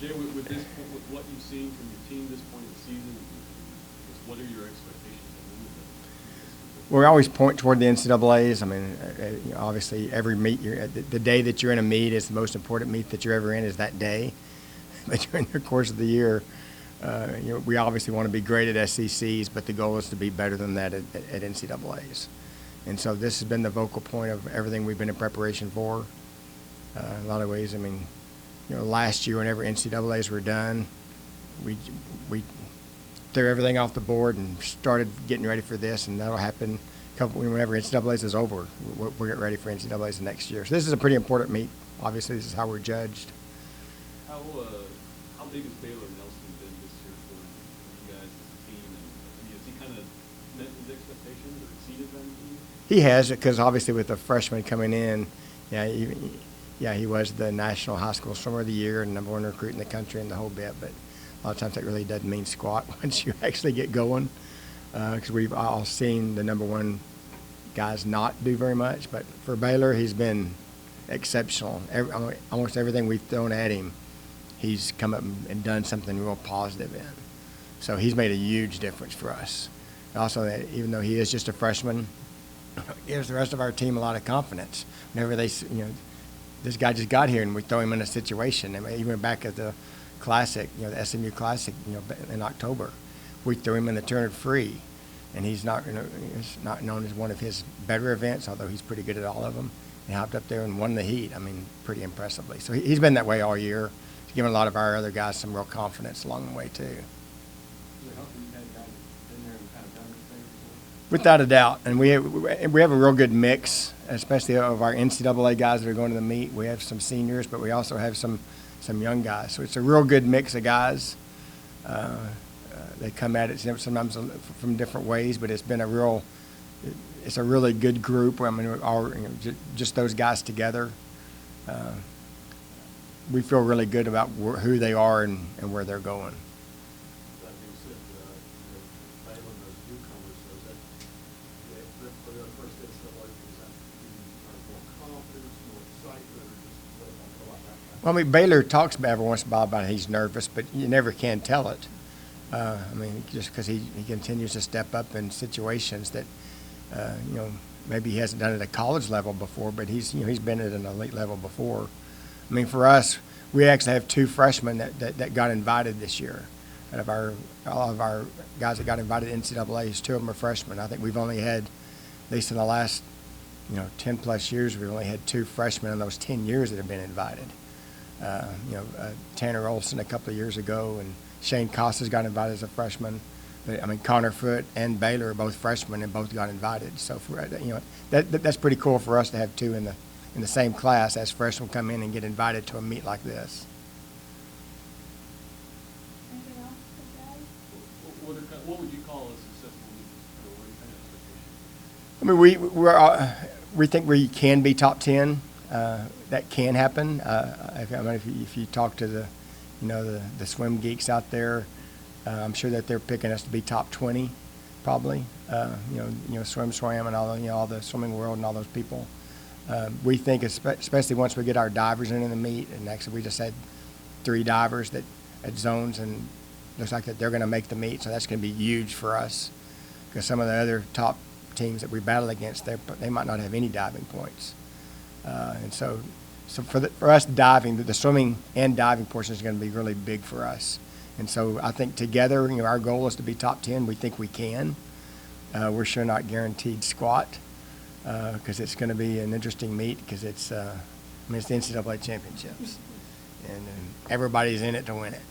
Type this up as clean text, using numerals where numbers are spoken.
Jay, with this, with what you've seen from your team this point in the season, what are your expectations of them? We always point toward the NCAA's. I mean, obviously, every meet the day that you're in a meet is the most important meet that you're ever in is that day. But during the course of the year, we obviously want to be great at SECs, but the goal is to be better than that at NCAA's. And so this has been the vocal point of everything we've been in preparation for. In a lot of ways, I mean, last year whenever NCAA's were done, we threw everything off the board and started getting ready for this, and that'll happen whenever NCAA's is over. We're getting ready for NCAA's the next year. So this is a pretty important meet. Obviously, this is how we're judged. How big has Baylor Nelson been this year for you guys as a team? And has he kind of met his expectations or exceeded them? He has, because obviously with the freshman coming in, he was the National High School Swimmer of the Year and #1 recruit in the country and the whole bit. But a lot of times that really doesn't mean squat once you actually get going, because we've all seen the #1 guys not do very much. But for Baylor, he's been exceptional. Almost everything we've thrown at him, he's come up and done something real positive in. So he's made a huge difference for us. Also, even though he is just a freshman, gives the rest of our team a lot of confidence. Whenever this guy just got here and we throw him in a situation. I mean, even back at the Classic, the SMU Classic, in October, we threw him in the 200 free, and he's not known as one of his better events, although he's pretty good at all of them. He hopped up there and won the heat. I mean, pretty impressively. So he's been that way all year. He's given a lot of our other guys some real confidence along the way too. Without a doubt, and we have a real good mix, especially of our NCAA guys that are going to the meet. We have some seniors, but we also have some young guys. So it's a real good mix of guys. They come at it sometimes from different ways, but it's a really good group. I mean, just those guys together. We feel really good about who they are and where they're going. Well, I mean, Baylor talks every once in a while about he's nervous, but you never can tell it. I mean, just because he continues to step up in situations that, maybe he hasn't done it at a college level before, but he's been at an elite level before. I mean, for us, we actually have 2 freshmen that got invited this year. Out of all of our guys that got invited to NCAA's, 2 of them are freshmen. I think we've only had, at least in the last, 10 plus years, we've only had 2 freshmen in those 10 years that have been invited. Tanner Olson a couple of years ago, and Shane Costas got invited as a freshman. But, I mean, Connor Foote and Baylor are both freshmen and both got invited. So that's pretty cool for us to have 2 in the same class as freshmen come in and get invited to a meet like this. Anything else for Jay? What would you call a successful meet? What kind of expectations? We think we can be top 10. That can happen. If you talk to the swim geeks out there, I'm sure that they're picking us to be top 20, probably. Swim and all the swimming world and all those people. We think, especially once we get our divers in the meet, and actually we just had 3 divers at zones, and looks like that they're going to make the meet, so that's going to be huge for us, because some of the other top teams that we battle against, they might not have any diving points. And so for us, diving, the swimming and diving portion is going to be really big for us. And so I think together, our goal is to be top 10. We think we can. We're sure not guaranteed squat, because it's going to be an interesting meet, because it's the NCAA championships, and everybody's in it to win it.